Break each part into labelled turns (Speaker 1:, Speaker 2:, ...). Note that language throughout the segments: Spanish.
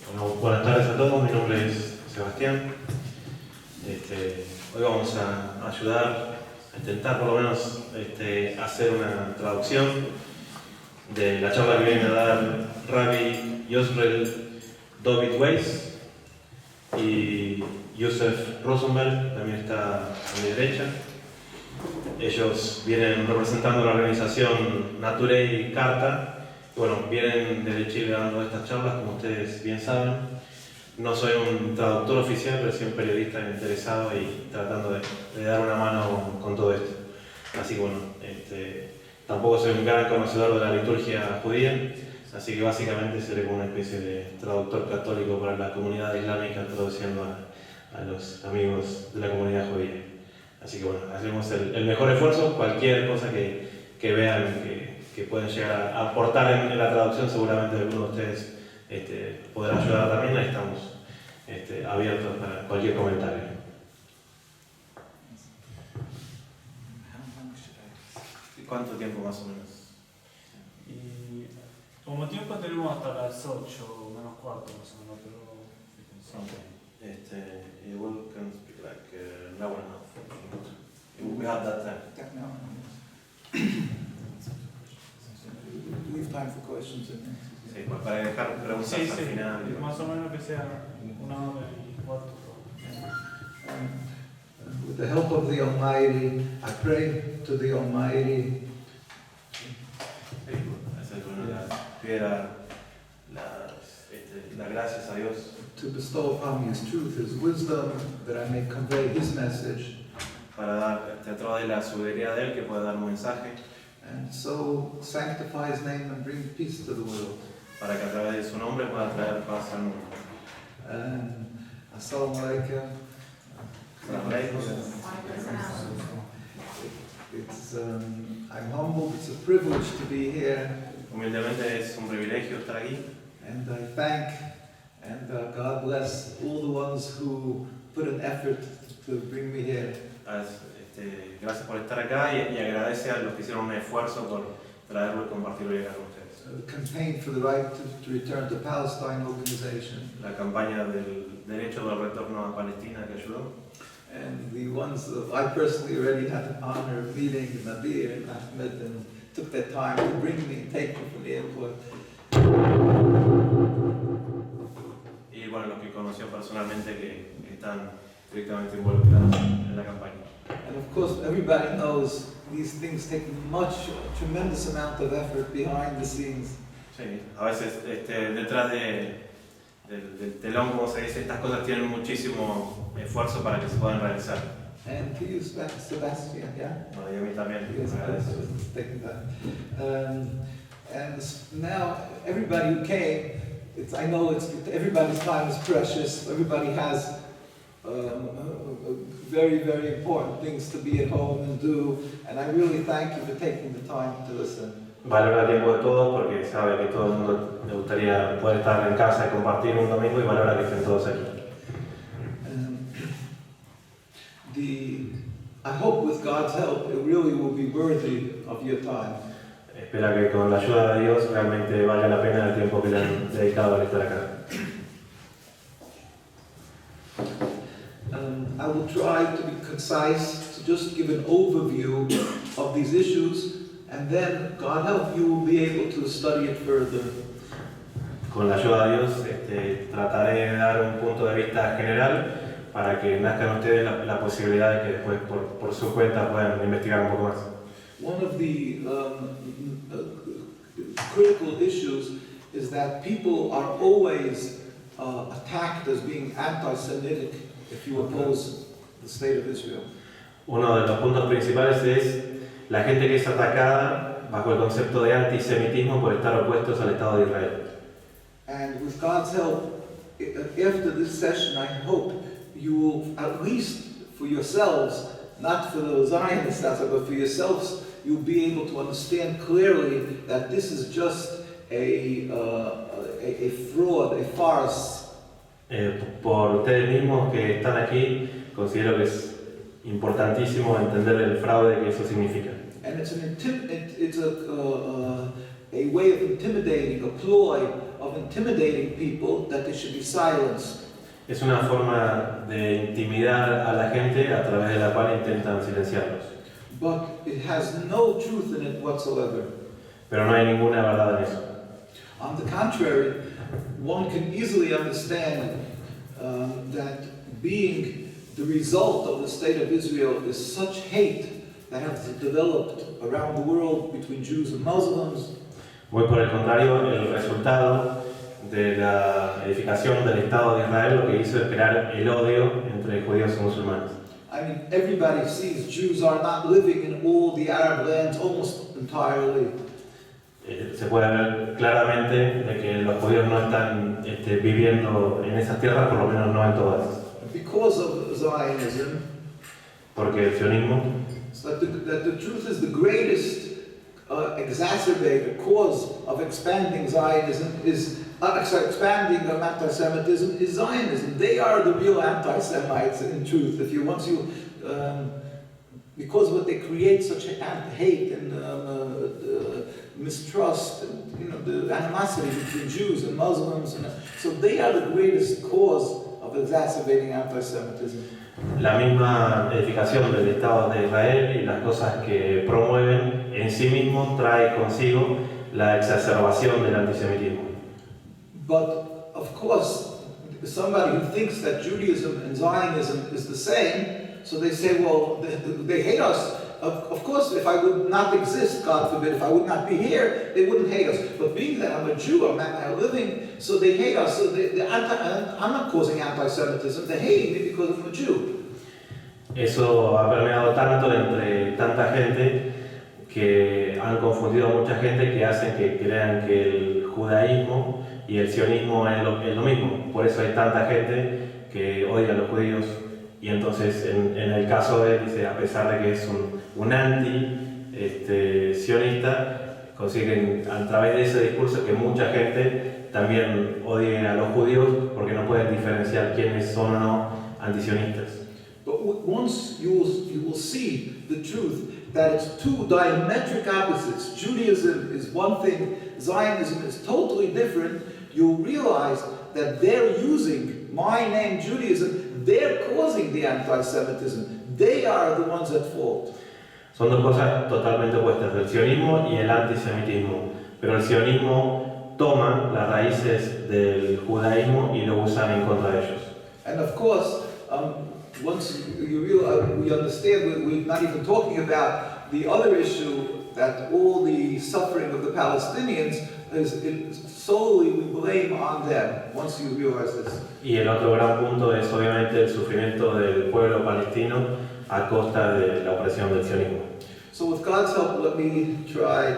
Speaker 1: Bueno, buenas tardes a todos, mi nombre es Sebastián. Hoy vamos a ayudar a intentar por lo menos hacer una traducción de la charla que viene a dar Rabbi Yosrel David Weiss y Yosef Rosenberg, también está a mi derecha. Ellos vienen representando la organización Naturei Carta. Bueno, vienen desde Chile dando estas charlas, como ustedes bien saben. No soy un traductor oficial, pero soy un periodista interesado y tratando de dar una mano con todo esto. Así que bueno, tampoco soy un gran conocedor de la liturgia judía, así que básicamente seré como una especie de traductor católico para la comunidad islámica, traduciendo a los amigos de la comunidad judía. Así que bueno, hacemos el mejor esfuerzo. Cualquier cosa que vean que pueden llegar a aportar en la traducción, seguramente alguno de ustedes podrá ayudar también. Ahí estamos abiertos para cualquier comentario. ¿Cuánto tiempo más o menos?
Speaker 2: Y como tiempo tenemos hasta las 8 menos cuarto más o menos, pero...
Speaker 1: Okay. We can speak like an hour and a half. We have that time.
Speaker 3: Leave time for questions in there.
Speaker 1: Sí, para dejar preguntas al final.
Speaker 2: Más o menos que sea una hora y cuarto.
Speaker 3: With the help of the Almighty, I pray to the Almighty
Speaker 1: Pidiera las gracias a Dios
Speaker 3: to bestow upon me His truth, His wisdom, that I may convey His message,
Speaker 1: para dar a través de la sabiduría de Él que pueda dar un mensaje,
Speaker 3: and so sanctify His name and bring peace to the world.
Speaker 1: para que a través de su nombre pueda traer paz al mundo.
Speaker 3: Assalamu alaikum. I'm humbled. It's a privilege to be here.
Speaker 1: Humildemente es un privilegio estar aquí.
Speaker 3: And I thank and God bless all the ones who put an effort to bring me here.
Speaker 1: Gracias por estar acá y agradece a los que hicieron un esfuerzo por traerlo y compartirlo acá con ustedes.
Speaker 3: The campaign for the right to return to Palestine organization.
Speaker 1: La campaña del derecho del retorno a Palestina que ayudó.
Speaker 3: And the ones that I personally already had the honor of meeting, Nadir and Ahmed, and took their time to bring me and take me from the airport.
Speaker 1: Y bueno, los que conoció personalmente que están directamente involucrados en la campaña.
Speaker 3: And of course, everybody knows these things take tremendous amount of effort behind the scenes.
Speaker 1: Sí, a veces detrás del telón, como se dice, estas cosas tienen muchísimo esfuerzo para que se puedan realizar.
Speaker 3: And to you, Sebastian, yeah?
Speaker 1: Bueno, y a mí también,
Speaker 3: Yes,
Speaker 1: me agradezco.
Speaker 3: taking that. And now, everybody who came, I know everybody's time is precious. Everybody has very, very important things to be at home and do. And I really thank you for taking the time to listen.
Speaker 1: Valora el tiempo de todos porque sabe que todo el mundo le gustaría poder estar en casa y compartir un domingo y valora que estén todos aquí.
Speaker 3: I hope with God's help it really will be worthy of your time.
Speaker 1: Espera que con la ayuda de Dios realmente valga la pena el tiempo que le han dedicado al estar acá.
Speaker 3: I will try to be concise, to just give an overview of these issues, and then, God help, you will be able to study it further.
Speaker 1: Con la ayuda de Dios trataré de dar un punto de vista general para que nazcan ustedes la posibilidad de que después por su cuenta puedan investigar un poco más.
Speaker 3: One of the critical issues is that people are always attacked as being anti-Semitic if you oppose the state of Israel.
Speaker 1: Uno de los puntos principales es la gente que es atacada bajo el concepto de antisemitismo por estar opuestos al Estado de Israel.
Speaker 3: And with God's help, after this session, I hope you will, at least for yourselves, not for the Zionists, but for yourselves, you'll be able to understand clearly that this is just a fraud, a farce.
Speaker 1: Por ustedes mismos que están aquí, considero que es importantísimo entender el fraude que eso significa.
Speaker 3: And it's a way of intimidating, a ploy of intimidating people that they should be silenced.
Speaker 1: Es una forma de intimidar a la gente a través de la cual intentan silenciarlos.
Speaker 3: But it has no truth in it whatsoever.
Speaker 1: Pero no hay ninguna verdad en eso.
Speaker 3: On the contrary, one can easily understand that being the result of the state of Israel is such hate that has developed around the world between Jews and Muslims.
Speaker 1: Muy por el contrario, el resultado de la edificación del Estado de Israel lo que hizo es crear el odio entre judíos y musulmanes.
Speaker 3: I mean, everybody sees Jews are not living in all the Arab lands almost entirely.
Speaker 1: Se puede ver claramente de que los judíos no están viviendo en esas tierras, por lo menos no en todas.
Speaker 3: Because of Zionism,
Speaker 1: Porque el sionismo,
Speaker 3: that the truth is the greatest exacerbated cause of expanding Zionism is expanding of anti-Semitism is Zionism. They are the real anti-Semites in truth. Because what they create such hate and mistrust and the animosity between Jews and Muslims, so they are the greatest cause of exacerbating anti-Semitism.
Speaker 1: la misma edificación del Estado de Israel y las cosas que promueven en sí mismo trae consigo la exacerbación del antisemitismo.
Speaker 3: But of course, somebody who thinks that Judaism and Zionism is the same, so they say, well, they hate us. Of course, if I would not exist, God forbid, if I would not be here, they wouldn't hate us. But being that I'm a Jew, I'm living, so they hate us. So I'm not causing anti-Semitism, they're hating me because I'm a Jew.
Speaker 1: Eso ha permeado tanto entre tanta gente que han confundido a mucha gente que hacen que crean que el judaísmo y el sionismo es lo mismo. Por eso hay tanta gente que odia a los judíos. Y entonces, en el caso de él, dice, a pesar de que es un anti-sionista, consiguen a través de ese discurso que mucha gente también odie a los judíos porque no pueden diferenciar quiénes son o no antisionistas.
Speaker 3: But once you will see the truth that it's two diametric opposites, Judaism is one thing, Zionism is totally different, you'll realize that they're using my name Judaism, they're causing the anti-Semitism. They are the ones at fault.
Speaker 1: Son dos cosas totalmente opuestas, el sionismo y el antisemitismo. Pero el sionismo toma las raíces del judaísmo y lo usan en contra de ellos.
Speaker 3: And of course, once we understand, we're not even talking about the other issue that all the suffering of the Palestinians is solely we blame on them. Once you realize this.
Speaker 1: Y el otro gran punto es obviamente el sufrimiento del pueblo palestino a costa de la opresión del sionismo.
Speaker 3: So with God's help, let me try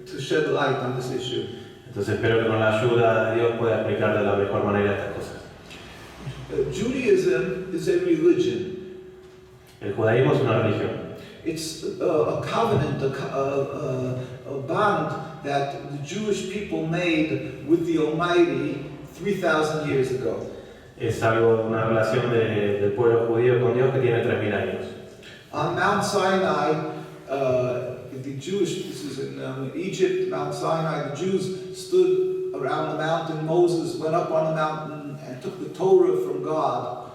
Speaker 3: to shed light on this issue.
Speaker 1: Entonces espero que con la ayuda de Dios pueda explicar de la mejor manera estas cosas.
Speaker 3: Judaism is a religion.
Speaker 1: El judaísmo es una religión.
Speaker 3: It's a covenant, a bond that the Jewish people made with the Almighty 3,000 years ago.
Speaker 1: Es algo, una relación del pueblo judío con Dios que tiene 3.000 años.
Speaker 3: On Mount Sinai, this is in Egypt, Mount Sinai, the Jews stood around the mountain. Moses went up on the mountain and took the Torah from God.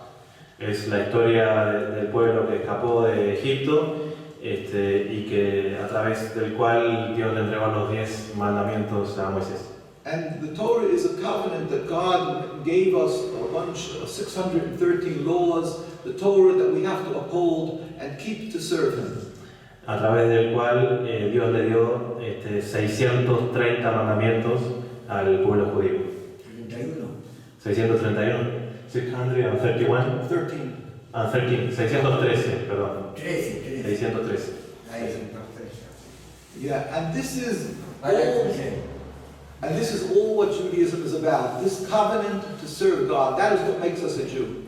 Speaker 1: Es la historia del pueblo que escapó de Egipto y que a través del cual Dios le entregó los 10 mandamientos a Moisés.
Speaker 3: And the Torah is a covenant that God gave us a bunch of 613 laws, the Torah that we have to uphold and keep to serve Him.
Speaker 1: A través del cual Dios le dio 630 mandamientos al pueblo judío. 631. 631. 613, perdón. 613.
Speaker 3: Yeah, and this is all what Judaism is about. This covenant to serve God. That is what makes us a Jew.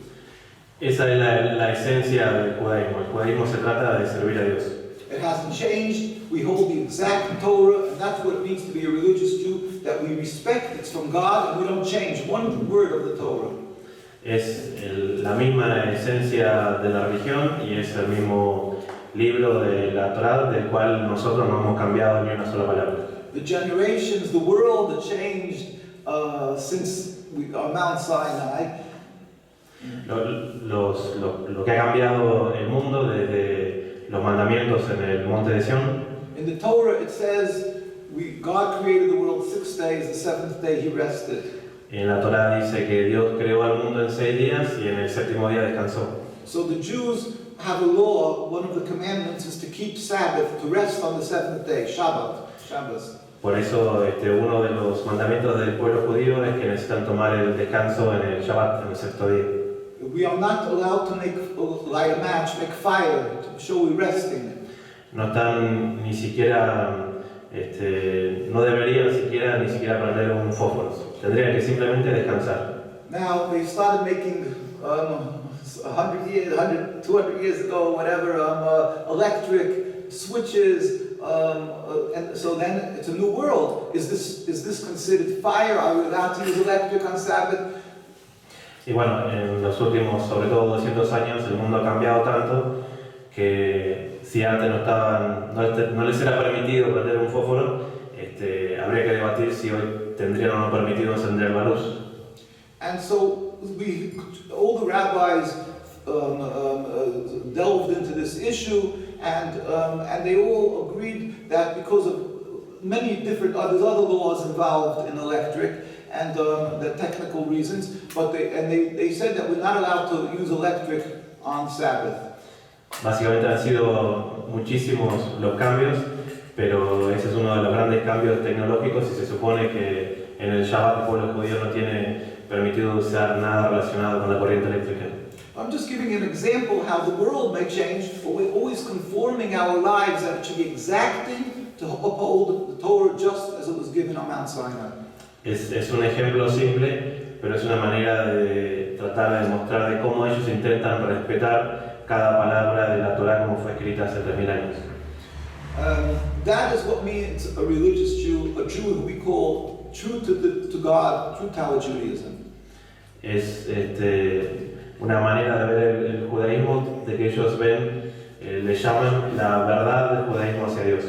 Speaker 1: Esa es la esencia del judaísmo. El judaísmo se trata de servir a Dios.
Speaker 3: It hasn't changed. We hold the exact Torah, and that's what it means to be a religious Jew, that we respect, it's from God, and we don't change one word of the Torah.
Speaker 1: Es la misma esencia de la religión y es el mismo libro de la Torá del cual nosotros no hemos cambiado ni una sola palabra.
Speaker 3: The generations, the world that changed since Mount Sinai,
Speaker 1: Lo que ha cambiado el mundo desde los mandamientos en el monte de Sión.
Speaker 3: in the Torah it says, God created the world 6 days, the seventh day he rested.
Speaker 1: En la Torá dice que Dios creó al mundo en 6 días y en el séptimo día descansó.
Speaker 3: So the Jews have a law, one of the commandments is to keep Sabbath, to rest on the seventh day, Shabbos.
Speaker 1: Por eso uno de los mandamientos del pueblo judío es que necesitan tomar el descanso en el Shabbat, en el sexto día.
Speaker 3: We are not allowed to light a match, make fire, to show we're resting.
Speaker 1: No están ni siquiera, no deberían ni siquiera prender un fósforo. Tendrían que simplemente descansar.
Speaker 3: Now they started making 100 years, 100, 200 years ago, whatever, electric switches, and so then it's a new world. Is this considered fire? Are we allowed to use electric on Sabbath?
Speaker 1: Y bueno, en los últimos, sobre todo 200 años, el mundo ha cambiado tanto que si antes no les era permitido prender un fósforo, habría que debatir si hoy tendrían o no permitido encender la luz.
Speaker 3: And so all the rabbis delved into this issue, and they all agreed that because of many different there's other laws involved in electric and the technical reasons, but they said that we're not allowed to use electric on Sabbath.
Speaker 1: Básicamente han sido muchísimos los cambios, pero ese es uno de los grandes cambios tecnológicos y se supone que en el Shabbat el pueblo judío no tiene permitido usar nada relacionado con la corriente eléctrica.
Speaker 3: I'm just giving an example how the world may change, but we're always conforming our lives that it should be exacting to uphold the Torah just as it was given on Mount Sinai.
Speaker 1: Es un ejemplo simple, pero es una manera de tratar de demostrar de cómo ellos intentan respetar cada palabra de la Torá como fue escrita hace 3000 años.
Speaker 3: That is what means a religious Jew, a Jew who we call true to God, true to our Judaism.
Speaker 1: Es una manera de ver el judaísmo, de que ellos ven, le llaman la verdad del judaísmo hacia Dios.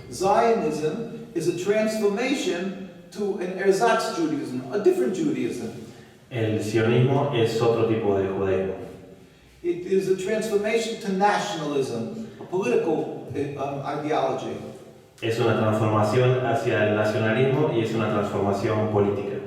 Speaker 3: Zionism is a transformation to an ersatz Judaism, a different Judaism.
Speaker 1: El sionismo es otro tipo de judaísmo.
Speaker 3: It is a transformation to nationalism, a political ideology.
Speaker 1: Es una transformación hacia el nacionalismo y es una transformación política.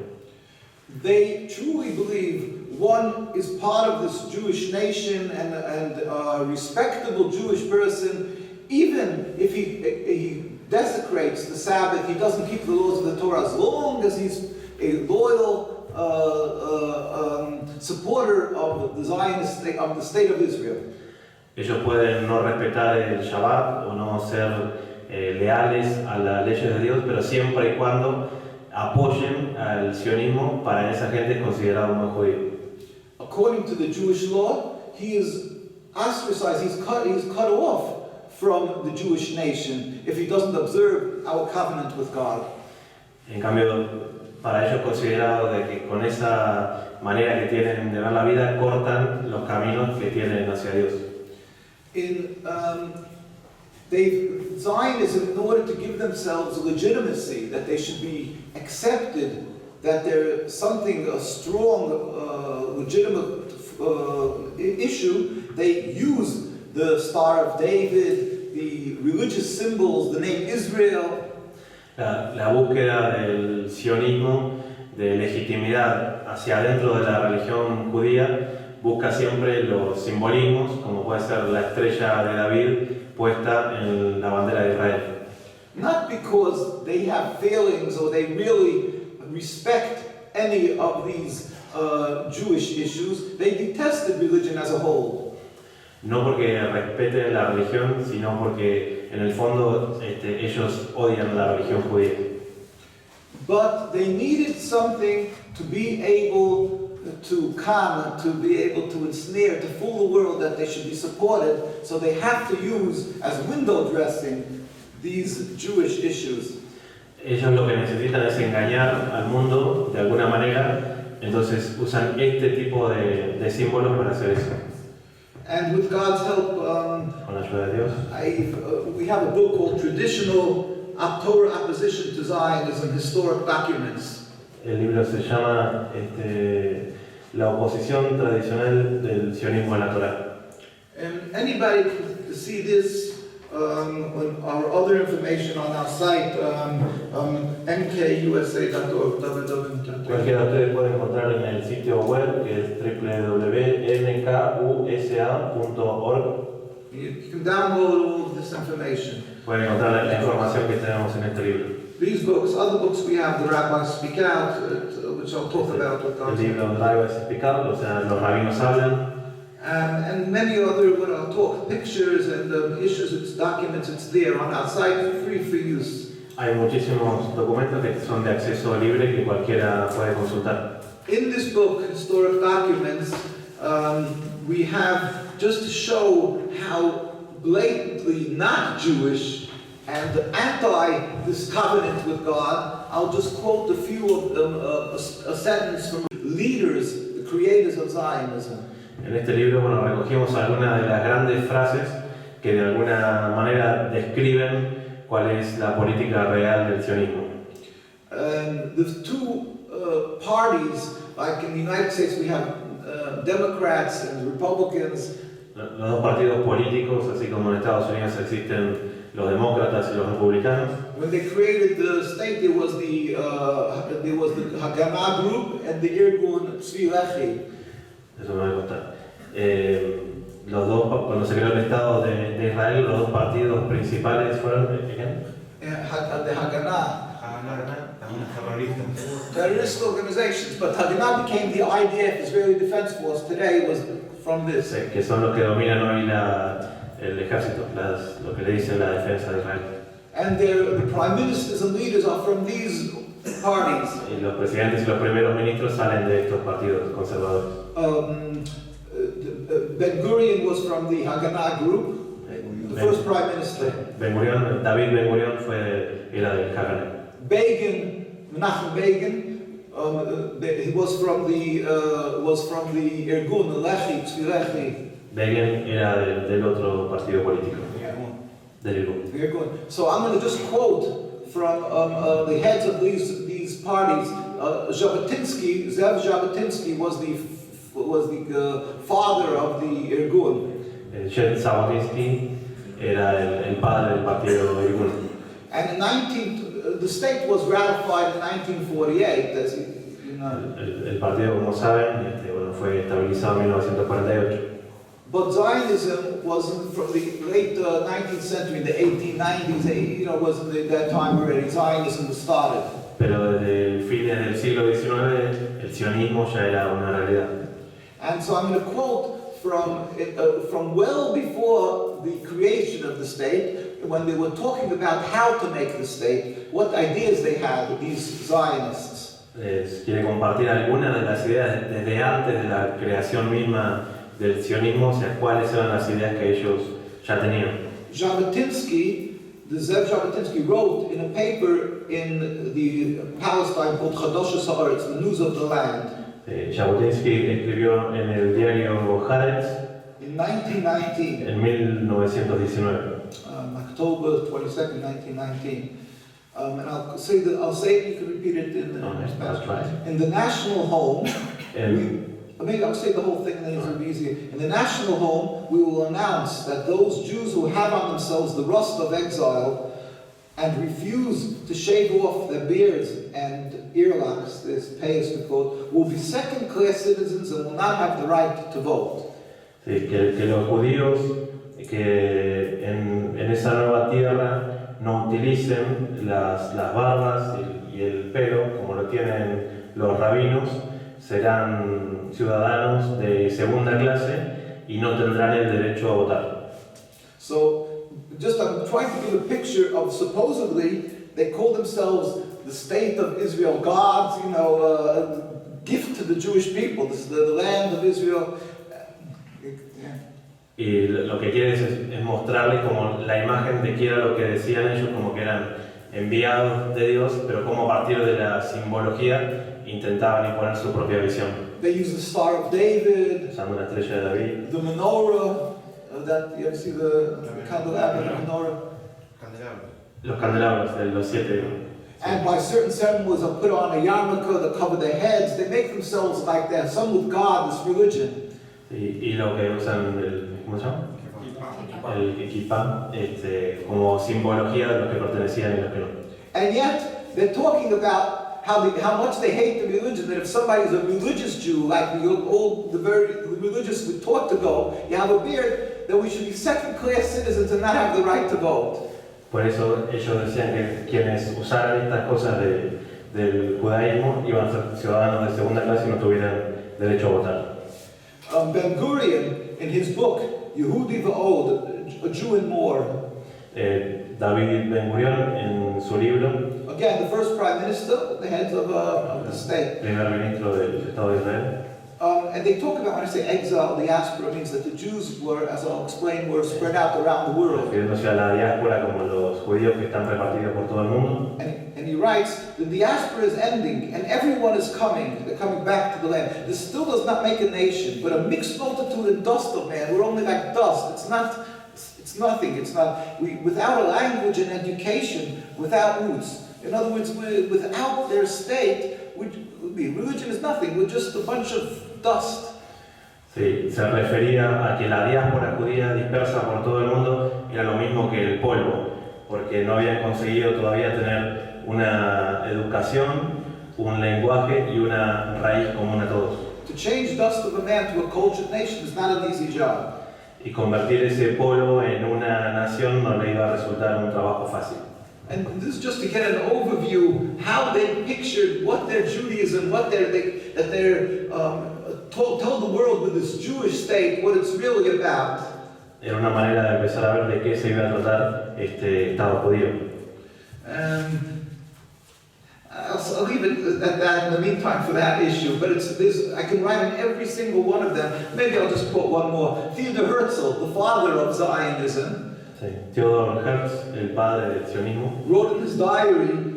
Speaker 3: They truly believe one is part of this Jewish nation and a respectable Jewish person, even if he desecrates the Sabbath, he doesn't keep the laws of the Torah, as long as he's a loyal supporter of the Zionist state, of the state of Israel.
Speaker 1: Ellos pueden no respetar el Shabbat o no ser leales a las leyes de Dios, pero siempre y cuando apoyen al sionismo, para esa gente es considerado un buen judío.
Speaker 3: According to the Jewish law, he is ostracized, he's cut off from the Jewish nation if he doesn't observe our covenant with God.
Speaker 1: En cambio, para ellos considerado de que con esa manera que tienen de ver la vida cortan los caminos que tienen hacia Dios.
Speaker 3: Zionism, in order to give themselves legitimacy, that they should be accepted, that they're something, a strong, legitimate issue, they use the Star of David, the religious symbols, the name Israel.
Speaker 1: La búsqueda del sionismo, de legitimidad hacia adentro de la religión judía, busca siempre los simbolismos, como puede ser la estrella de David puesta en la bandera de Israel.
Speaker 3: Not because they have feelings or they really respect any of these Jewish issues, they detested religion as a whole.
Speaker 1: No porque respeten la religión, sino porque en el fondo ellos odian la religión judía.
Speaker 3: But they needed something to be able to con, to be able to ensnare, to fool the world that they should be supported, so they have to use as window dressing these Jewish issues.
Speaker 1: Ellos lo que necesitan es engañar al mundo de alguna manera, entonces usan este tipo de símbolos para hacer eso.
Speaker 3: And with God's help,
Speaker 1: con la ayuda de Dios.
Speaker 3: we have a book called Traditional Torah Opposition to Zionism, Historic Documents.
Speaker 1: El libro se llama La oposición tradicional del sionismo a la Torá.
Speaker 3: And anybody can see this on our other information on our site, mkusa.org.
Speaker 1: Cualquiera de ustedes puede encontrar en el sitio web que es www.mkusa.org.
Speaker 3: You can download all of this information.
Speaker 1: Pueden encontrar la información que tenemos en este libro.
Speaker 3: These books, other books we have, the rabbis speak out, which I'll talk about with
Speaker 1: El
Speaker 3: God's
Speaker 1: libro
Speaker 3: help.
Speaker 1: Rabbis Speak Out, o sea, los rabinos hablan.
Speaker 3: And many other, when I'll talk pictures and issues, it's documents, it's there on our site, free for use.
Speaker 1: Hay muchísimos documentos que son de acceso libre que cualquiera puede consultar.
Speaker 3: In this book, Historic Documents, we have, just to show how blatantly not Jewish and anti this covenant with God, I'll just quote a few of them, a sentence from leaders, the creators of Zionism.
Speaker 1: En este libro, bueno, recogimos algunas de las grandes frases que de alguna manera describen cuál es la política real del sionismo.
Speaker 3: The two parties, like in the United States, we have Democrats and Republicans.
Speaker 1: Los dos partidos políticos, así como en Estados Unidos existen los demócratas y los republicanos.
Speaker 3: When they created the state, there was the Haganah group and the Irgun Tzvi Lehi.
Speaker 1: Eso me va a costar. Los dos, cuando se creó el Estado de Israel, los dos partidos principales fueron ¿quién?
Speaker 3: The Haganah. Terrorist organizations, but Haganah became the IDF, Israeli Defense Force. Today was from this.
Speaker 1: Sí, que son los que dominan hoy el ejército, lo que le dicen la defensa de Israel.
Speaker 3: And the prime ministers and leaders are from these parties.
Speaker 1: Y los presidentes y los primeros ministros salen de estos partidos conservadores.
Speaker 3: Ben Gurion was from the Haganah group, the first prime minister.
Speaker 1: David Ben Gurion era del Haganah.
Speaker 3: Begin, Menachem Begin, he was from the Irgun, the Lehi, Tzvi Lehi.
Speaker 1: Begin era del otro partido político, del Irgun.
Speaker 3: Irgun. So I'm going to just quote from the heads of these parties. Jabotinsky, Zev Jabotinsky was the father of the Irgun.
Speaker 1: Zev Jabotinsky era el padre del partido Irgun.
Speaker 3: And the state was ratified in 1948, as you know.
Speaker 1: El partido, como saben, fue estabilizado en 1948.
Speaker 3: But Zionism was from the late 19th century, the 1890s, was at that time already, Zionism was started.
Speaker 1: Pero desde fines del siglo XIX, el sionismo ya era una realidad.
Speaker 3: And so I'm going to quote from well before the creation of the state, when they were talking about how to make the state, what ideas they had, these Zionists.
Speaker 1: Quiere compartir algunas de las ideas desde antes de la creación misma del sionismo, o sea, cuáles eran las ideas que ellos ya tenían.
Speaker 3: Jabotinsky, the Zev Jabotinsky wrote in a paper in the Palestine called Chadashos Haaretz, the News of the Land.
Speaker 1: Jabotinsky escribió en el diario Haaretz
Speaker 3: in 1919.
Speaker 1: En 1919.
Speaker 3: October 22nd, 1919. And I'll say it, you can repeat it in Spanish.
Speaker 1: Right.
Speaker 3: In the National Home, maybe I'll say the whole thing and then it'll be easier. In the National Home, we will announce that those Jews who have on themselves the rust of exile and refuse to shave off their beards and earlocks, this payas we quote, will be second-class citizens and will not have the right to vote.
Speaker 1: Sí, que los judíos que en esa nueva tierra no utilicen las barbas y el pelo como lo tienen los rabinos, serán ciudadanos de segunda clase y no tendrán el derecho a votar.
Speaker 3: So, I'm trying to give a picture of supposedly they call themselves the state of Israel, God's, gift to the Jewish people. This is the land of Israel.
Speaker 1: Y lo que quiere es mostrarles como la imagen de qué era lo que decían ellos, como que eran enviados de Dios, pero como a partir de la simbología intentaban imponer su propia visión,
Speaker 3: They use the Star of David,
Speaker 1: usando una estrella de David,
Speaker 3: the menorah, that you ever see the candelabra, the menorah?
Speaker 1: los candelabros de los 7.
Speaker 3: And by certain ceremonies, they'll put on a yarmulke, they'll cover their heads. They make themselves like that. Some with God, this religion.
Speaker 1: Y lo que usan, ¿cómo se llama? El equipá, como simbología de los que pertenecían y los que no.
Speaker 3: And yet, they're talking about how much they hate the religion. That if somebody's a religious Jew, like the very religious we taught to go, you have a beard, then we should be second-class citizens and not have the right to vote.
Speaker 1: Por eso ellos decían que quienes usaran estas cosas del judaísmo iban a ser ciudadanos de segunda clase y no tuvieran derecho a votar.
Speaker 3: Ben Gurion, in his book, Yehudi V'Od, A Jew and More,
Speaker 1: David Ben Gurion, en su libro,
Speaker 3: again, the first prime minister, the head of the state,
Speaker 1: primer ministro del Estado de Israel,
Speaker 3: and they talk about, when I say exile, diaspora means that the Jews were, as I'll explain, were spread out around the world.
Speaker 1: refiriéndose a la diáspora como los judíos que están repartidos por todo el mundo.
Speaker 3: And he writes, the diaspora is ending and everyone is coming. They're coming back to the land. This still does not make a nation, but a mixed multitude and dust of man. We're only like dust. It's nothing. It's not, without a language and education, without roots. In other words, without their state, religion is nothing. We're just a bunch of dust.
Speaker 1: Sí, se refería a que la diáspora judía dispersa por todo el mundo era lo mismo que el polvo, porque no habían conseguido todavía tener una educación, un lenguaje y una raíz común a todos.
Speaker 3: To change dust of a man to a cultured nation is not an easy job.
Speaker 1: Y convertir ese polvo en una nación no le iba a resultar un trabajo fácil.
Speaker 3: And this is just to get an overview how they pictured what their Judaism, what told the world with this Jewish state, what it's really about.
Speaker 1: Era una manera de empezar a ver de qué se iba a tratar este Estado judío.
Speaker 3: I'll leave it at that in the meantime for that issue, but I can write in every single one of them. Maybe I'll just quote one more. Theodor Herzl, the father of Zionism,
Speaker 1: Sí. Theodor Herzl, el padre del sionismo,
Speaker 3: wrote in his diary,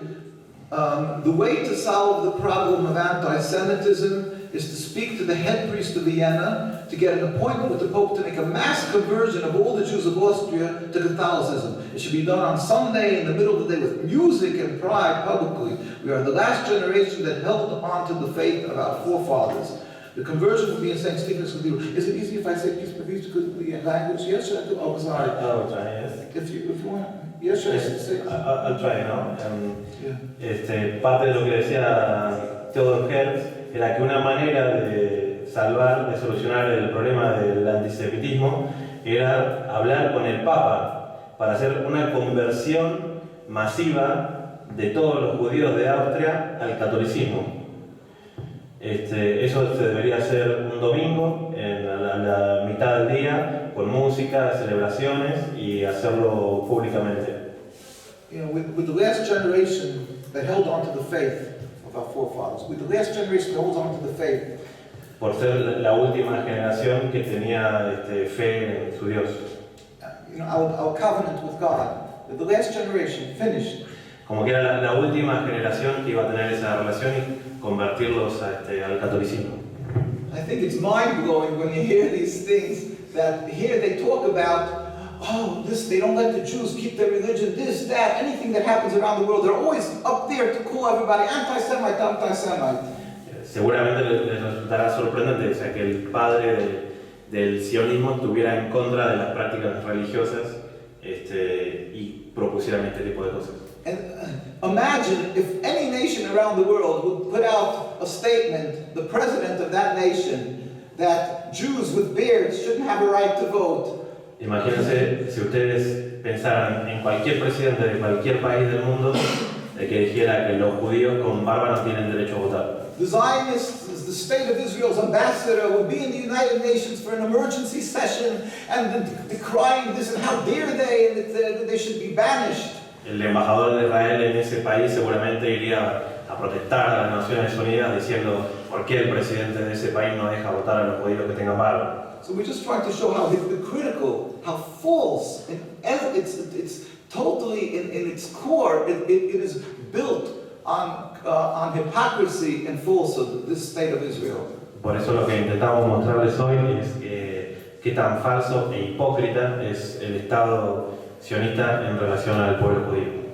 Speaker 3: the way to solve the problem of anti-Semitism is to speak to the head priest of Vienna to get an appointment with the Pope to make a mass conversion of all the Jews of Austria to Catholicism. It should be done on Sunday in the middle of the day with music and pride publicly. We are the last generation that held on to the faith of our forefathers. The conversion will be in St. Stephen's Cathedral. Is it easy if I say peace because of the language? Yes, should I do? Oh, sorry.
Speaker 1: I'll try, yes.
Speaker 3: If you want. Yes, should I say?
Speaker 1: I'll try, ¿no?
Speaker 3: Yeah.
Speaker 1: Parte de lo que decía Theodor Herzl era que una manera de salvar, de solucionar el problema del antisemitismo era hablar con el Papa para hacer una conversión masiva de todos los judíos de Austria al catolicismo. Eso se debería hacer un domingo, a la mitad del día, con música, celebraciones y hacerlo públicamente.
Speaker 3: You know, with the last generation that held on to the faith of our forefathers, with the last generation that holds on to the faith,
Speaker 1: Por ser la última generación que tenía fe en su Dios.
Speaker 3: you know, our covenant with God, with the last generation finished.
Speaker 1: Como que era la última generación que iba a tener esa relación y convertirlos al catolicismo.
Speaker 3: I think it's mind-blowing when you hear these things, that here they talk about, oh, they don't let the Jews keep their religion, this, that, anything that happens around the world, they're always up there to call everybody anti-Semite, anti-Semite.
Speaker 1: Seguramente les resultará sorprendente, o sea, que el padre del sionismo estuviera en contra de las prácticas religiosas y propusieran este tipo de cosas.
Speaker 3: And imagine if any nation around the world would put out a statement, the president of that nation, that Jews with beards shouldn't have a right to vote.
Speaker 1: Imagínense si ustedes pensaran en cualquier presidente de cualquier país del mundo que dijera que los judíos con barba no tienen derecho a votar.
Speaker 3: The Zionists, the State of Israel's ambassador, would be in the United Nations for an emergency session and decrying this, and how dare they, and that they should be banished.
Speaker 1: El embajador de Israel en ese país seguramente iría a protestar a las Naciones Unidas diciendo por qué el presidente de ese país no deja votar a los judíos que tengan barba.
Speaker 3: So we're just trying to show how hypocritical, how false, and it's totally in its core, it is built on hypocrisy and falsehood, this state of Israel.
Speaker 1: Por eso lo que intentamos mostrarles hoy es qué tan falso e hipócrita es el Estado sionista en relación al pueblo judío.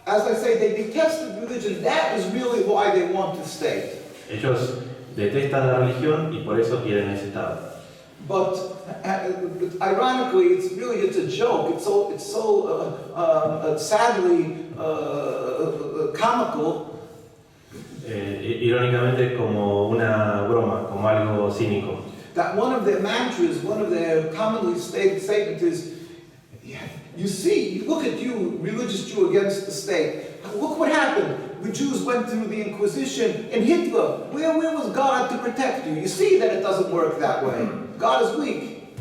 Speaker 3: As I say, they detested religion. That is really why they want this state.
Speaker 1: Ellos detestan la religión y por eso quieren ese Estado.
Speaker 3: But ironically, it's a joke. It's so sadly comical.
Speaker 1: Irónicamente es como una broma, como algo cínico.
Speaker 3: That one of their mantras, one of their commonly stated statements is, you see, look at you, religious Jew against the state. Look what happened. The Jews went through the Inquisition and Hitler. Where was God to protect you? You see that it doesn't work that way. God is weak.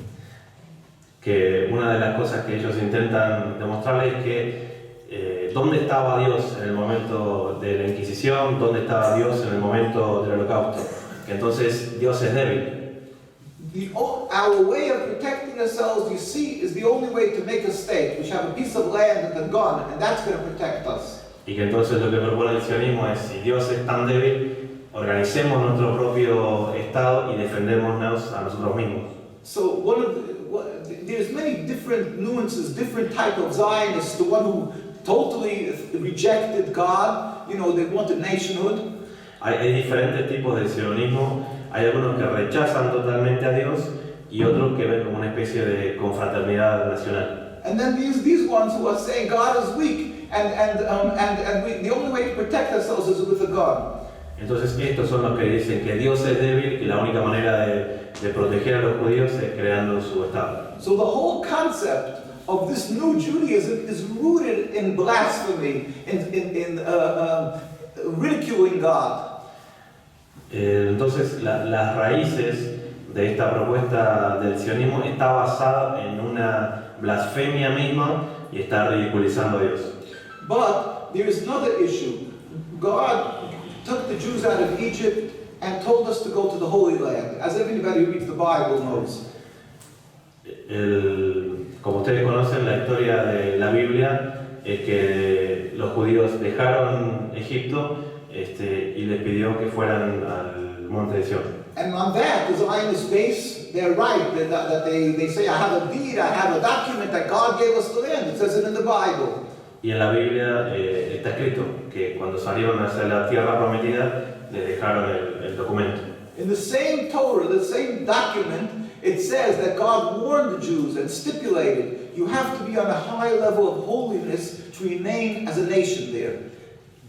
Speaker 1: Que una de las cosas que ellos intentan demostrarles es que ¿dónde estaba Dios en el momento de la Inquisición? ¿Dónde estaba Dios en el momento del Holocausto? Que entonces Dios es débil.
Speaker 3: Our way of protecting ourselves, you see, is the only way to make a state. We should have a piece of land and a gun, and that's going to protect us.
Speaker 1: Y que entonces lo que propone el sionismo es, si Dios es tan débil, organicemos nuestro propio Estado y defendémonos a nosotros mismos.
Speaker 3: So there's many different nuances, different type of Zionists. The one who totally rejected God, they wanted nationhood.
Speaker 1: Hay diferentes tipos de sionismo. Hay algunos que rechazan totalmente a Dios y otros que ven como una especie de confraternidad nacional.
Speaker 3: And then these ones who are saying God is weak and the only way to protect ourselves is with a gun.
Speaker 1: Entonces estos son los que dicen que Dios es débil y la única manera de proteger a los judíos es creando su Estado.
Speaker 3: So the whole concept of this new Judaism is rooted in blasphemy, in ridiculing God.
Speaker 1: Entonces las raíces de esta propuesta del sionismo está basada en una blasfemia misma y está ridiculizando a Dios.
Speaker 3: But there is another issue. God took the Jews out of Egypt and told us to go to the Holy Land, as everybody who reads the Bible knows.
Speaker 1: Como ustedes conocen la historia de la Biblia, es que los judíos dejaron Egipto y les pidió que fueran al monte de Sion.
Speaker 3: And on that, the Zionists base their right, that they say, I have a deed, I have a document that God gave us the land. It says it in the Bible.
Speaker 1: Y en la Biblia está escrito que cuando salieron hacia la tierra prometida, les dejaron el documento.
Speaker 3: In the same Torah, the same document, it says that God warned the Jews and stipulated, you have to be on a high level of holiness to remain as a nation there.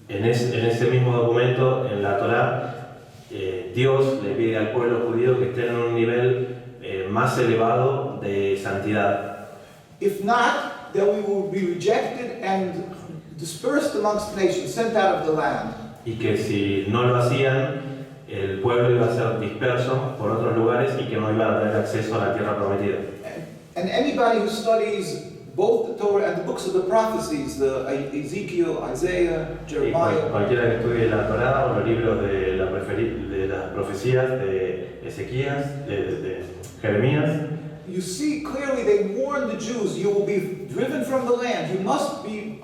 Speaker 1: En ese mismo documento, en la Torá, Dios le pide al pueblo judío que esté en un nivel más elevado de santidad.
Speaker 3: If not, then we will be rejected and dispersed amongst the nations, sent out of the land.
Speaker 1: Y que si no lo hacían, el pueblo iba a ser disperso por otros lugares y que no iban a tener acceso a la tierra prometida.
Speaker 3: And anybody who studies both the Torah and the books of the prophecies, the Ezekiel, Isaiah, Jeremiah,
Speaker 1: Cualquiera que estudie la Torá o los libros de las profecías de Ezequías, de Jeremías,
Speaker 3: you see clearly they warn the Jews, you will be driven from the land. You must be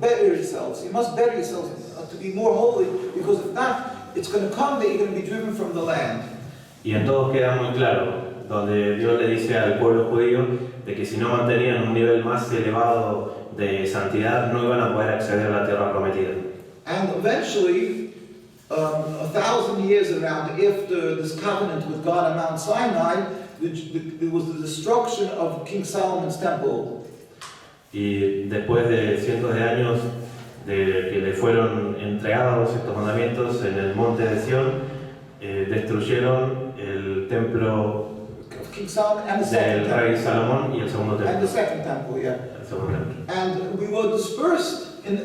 Speaker 3: better yourselves. You must better yourselves to be more holy, because if not, it's going to come that you're going to be driven from the land.
Speaker 1: y en todos queda muy claro, donde Dios le dice al pueblo judío de que si no mantenían un nivel más elevado de santidad, no iban a poder acceder a la tierra prometida.
Speaker 3: And eventually, 1,000 years around after this covenant with God on Mount Sinai, there was the destruction of King Solomon's temple.
Speaker 1: Y después de cientos de años de que le fueron entregados estos mandamientos en el monte de Sion, destruyeron el templo
Speaker 3: King Solomon and the
Speaker 1: del
Speaker 3: second
Speaker 1: rey
Speaker 3: temple.
Speaker 1: Salomón y el segundo
Speaker 3: And the
Speaker 1: templo.
Speaker 3: second temple, yeah.
Speaker 1: El segundo templo.
Speaker 3: And we were dispersed, and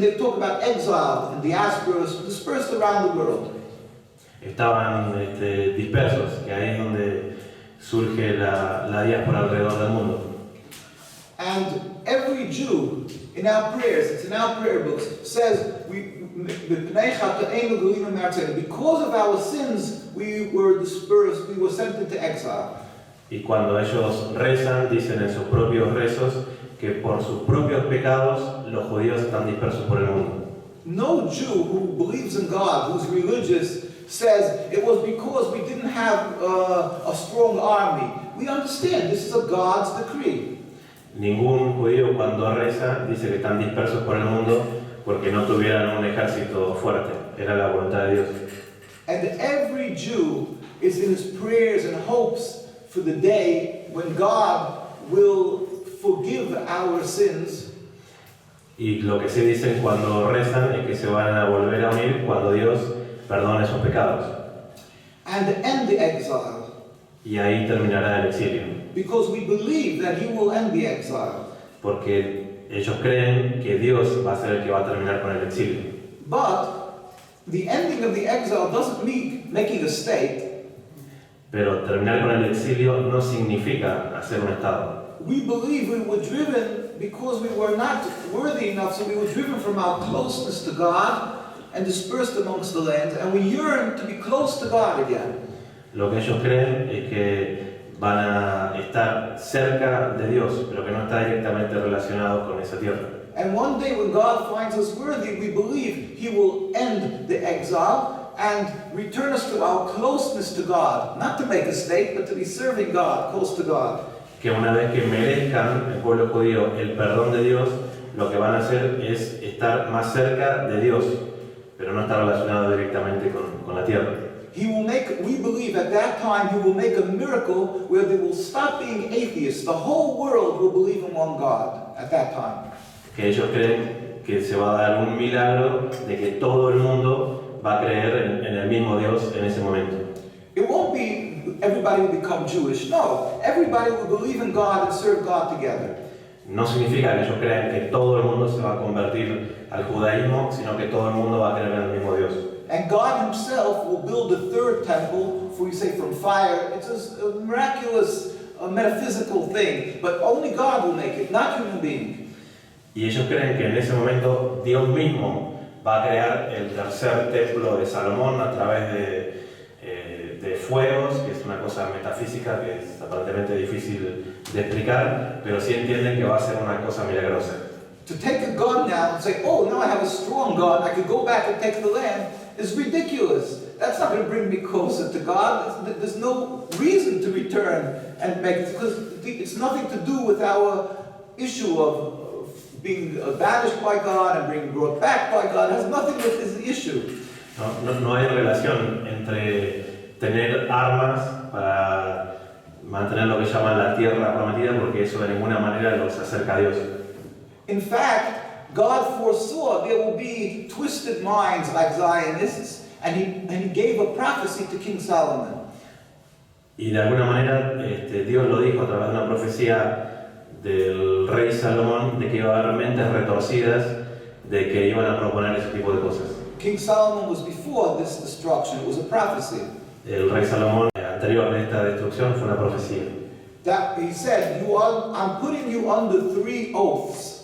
Speaker 3: they talk about exile and diasporas, dispersed around the world.
Speaker 1: Estaban dispersos, que ahí es donde surge la diáspora alrededor del mundo.
Speaker 3: And every Jew in our prayers, it's in our prayer books, says, because of our sins, we were dispersed, we were sent into exile.
Speaker 1: Y cuando ellos rezan, dicen en sus propios rezos que por sus propios pecados los judíos están dispersos por el mundo.
Speaker 3: no Jew who believes in God, who's religious, says it was because we didn't have a strong army. We understand this is a God's decree.
Speaker 1: Ningún judío cuando reza dice que están dispersos por el mundo porque no tuvieran un ejército fuerte. Era la voluntad de Dios.
Speaker 3: And every Jew is in his prayers and hopes for the day when God will forgive our sins.
Speaker 1: Y lo que sí dicen cuando rezan es que se van a volver a unir cuando Dios perdone sus pecados.
Speaker 3: And end the exile.
Speaker 1: Y ahí terminará el exilio.
Speaker 3: Because we believe that He will end the exile.
Speaker 1: Porque ellos creen que Dios va a ser el que va a terminar con el exilio.
Speaker 3: But the ending of the exile doesn't mean making a state.
Speaker 1: Pero terminar con el exilio no significa hacer un estado.
Speaker 3: We believe we were driven because we were not worthy enough, so we were driven from our closeness to God and dispersed amongst the lands, and we yearn to be close to God again.
Speaker 1: Lo que ellos creen es que van a estar cerca de Dios, pero que no está directamente relacionado con esa tierra.
Speaker 3: And one day when God finds us worthy, we believe He will end the exile and return us to our closeness to God. Not to make a state, but to be serving God, close to God.
Speaker 1: Que una vez que merezcan el pueblo judío el perdón de Dios, lo que van a hacer es estar más cerca de Dios, pero no está relacionado directamente con la tierra.
Speaker 3: We believe at that time He will make a miracle where they will stop being atheists. The whole world will believe in one God at that time.
Speaker 1: Que ellos creen que se va a dar un milagro de que todo el mundo va a creer en el mismo Dios en ese momento.
Speaker 3: It won't be everybody will become Jewish. No, everybody will believe in God and serve God together.
Speaker 1: No significa que ellos crean que todo el mundo se va a convertir al judaísmo, sino que todo el mundo va a creer en el mismo Dios.
Speaker 3: And God Himself will build a third temple, for we say from fire. It's a miraculous, metaphysical thing, but only God will make it, not human being.
Speaker 1: Y ellos creen que en ese momento Dios mismo va a crear el tercer templo de Salomón a través de fuegos, que es una cosa metafísica que es aparentemente difícil de explicar, pero sí entienden que va a ser una cosa milagrosa.
Speaker 3: To take a gun now and say, oh, now I have a strong gun, I could go back and take the land, is ridiculous. That's not going to bring me closer to God. There's no reason to return and make it, because it's nothing to do with our issue of being banished by God and being brought back by God. It has nothing with this issue.
Speaker 1: No hay relación entre tener armas para mantener lo que llaman la tierra prometida, porque eso de ninguna manera los acerca a Dios.
Speaker 3: In fact, God foresaw there will be twisted minds like Zionists, and he gave a prophecy to King Solomon.
Speaker 1: Y de alguna manera Dios lo dijo a través de una profecía del rey Salomón de que iba a haber mentes retorcidas, de que iban a proponer ese tipo de cosas.
Speaker 3: King Solomon was before this destruction. It was a prophecy.
Speaker 1: El rey Salomón, anterior a esta destrucción, fue una profecía.
Speaker 3: That he said, I'm putting you under 3 oaths.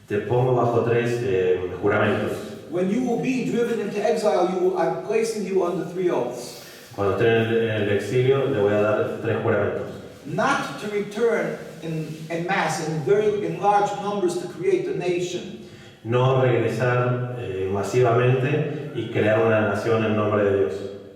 Speaker 1: Te pongo bajo 3 juramentos.
Speaker 3: When you will be driven into exile, I'm placing you under 3 oaths.
Speaker 1: Cuando esté en el exilio, le voy a dar 3 juramentos.
Speaker 3: Not to return in mass, in large numbers to create a nation.
Speaker 1: No regresar masivamente y crear una nación en nombre de Dios.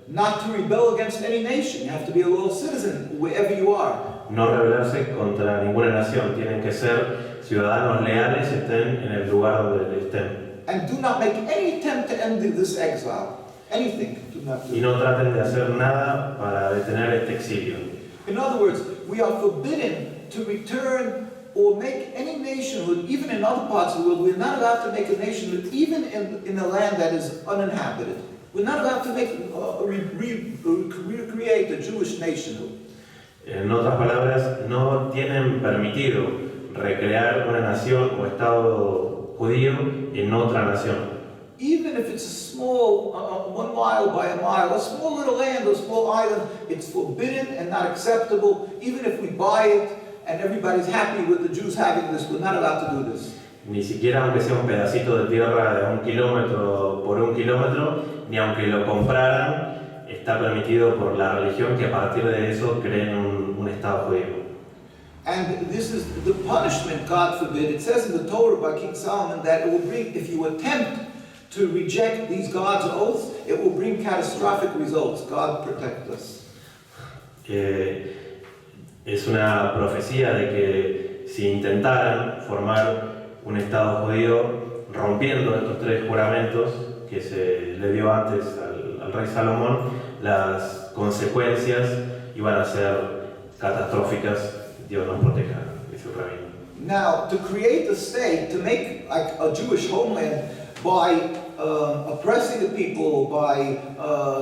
Speaker 3: Not to rebel against any nation. You have to be a loyal citizen wherever you are.
Speaker 1: No rebelarse contra ninguna nación. Tienen que ser ciudadanos leales, estén en el lugar donde estén.
Speaker 3: And do not make any attempt to end this exile. Anything. Do not do.
Speaker 1: Y no traten de hacer nada para detener este exilio.
Speaker 3: In other words, we are forbidden to return or make any nationhood, even in other parts of the world. We're not allowed to make a nationhood, even in a land that is uninhabited. We're not allowed to make recreate a Jewish nationhood.
Speaker 1: En otras palabras, no tienen permitido recrear una nación o estado judío en otra nación.
Speaker 3: Even if it's a small, 1 mile by a mile, a small little land or a small island, it's forbidden and not acceptable. Even if we buy it and everybody's happy with the Jews having this, we're not allowed to do this.
Speaker 1: Ni siquiera aunque sea un pedacito de tierra de 1 kilómetro por 1 kilómetro, ni aunque lo compraran, está permitido por la religión que a partir de eso creen un estado judío.
Speaker 3: And this is the punishment, God forbid. It says in the Torah by King Solomon that it will bring, if you attempt to reject these God's oaths, it will bring catastrophic results. God protect us.
Speaker 1: Es una profecía de que si intentaran formar un Estado judío rompiendo estos tres juramentos que se le dio antes al rey Salomón, las consecuencias iban a ser catastróficas. Dios nos proteja, dice el rabino.
Speaker 3: Now, to create a state, to make like a Jewish homeland by oppressing the people, by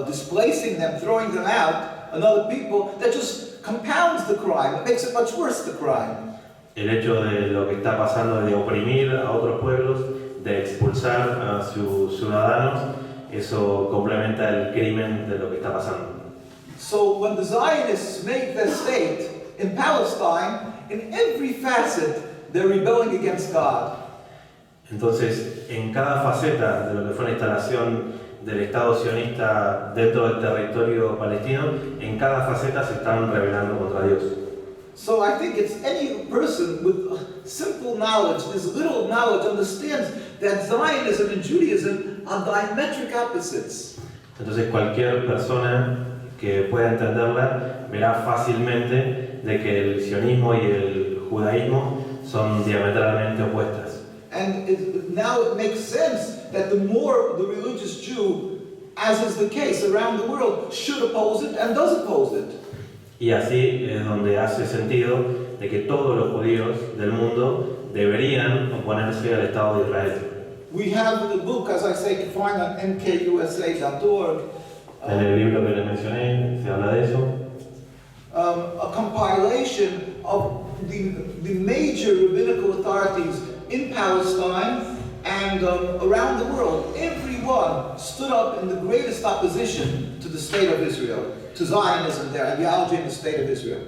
Speaker 3: displacing them, throwing them out, and other people, that just compounds the crime. It makes it much worse, the crime.
Speaker 1: El hecho de lo que está pasando de oprimir a otros pueblos, de expulsar a sus ciudadanos, eso complementa el crimen de lo que está pasando.
Speaker 3: So when the Zionists make their state in Palestine, in every facet, they're rebelling against God.
Speaker 1: Entonces, en cada faceta de lo que fue la instalación del Estado sionista dentro del territorio palestino, en cada faceta se están rebelando contra Dios.
Speaker 3: So I think it's any person with simple knowledge, this little knowledge, understands that Zionism and Judaism are diametric opposites.
Speaker 1: Entonces, cualquier persona que pueda entenderla verá fácilmente de que el sionismo y el judaísmo son diametralmente opuestas.
Speaker 3: And now it makes sense that the more the religious Jew, as is the case around the world, should oppose it and does oppose it.
Speaker 1: Y así es donde hace sentido de que todos los judíos del mundo deberían oponerse al Estado de Israel.
Speaker 3: We have the book, as I say, you can find on mkusa.org,
Speaker 1: En el libro que les mencioné se habla de eso.
Speaker 3: a compilation of the major rabbinical authorities in Palestine and around the world. Everyone stood up in the greatest opposition to the state of Israel, to Zionism, their ideology in the state of Israel.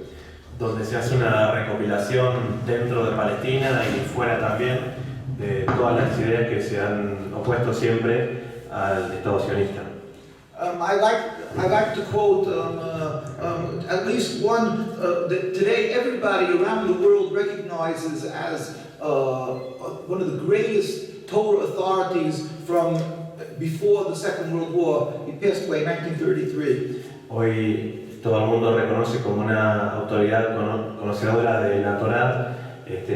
Speaker 1: Donde se hace una recopilación dentro de Palestina y fuera también de todas las ideas que se han opuesto siempre al Estado sionista.
Speaker 3: I like to quote at least one that today everybody around the world recognizes as one of the greatest Torah authorities from before the Second World War. He passed away in 1933.
Speaker 1: Hoy todo el mundo reconoce como una autoridad conocedora de la Torá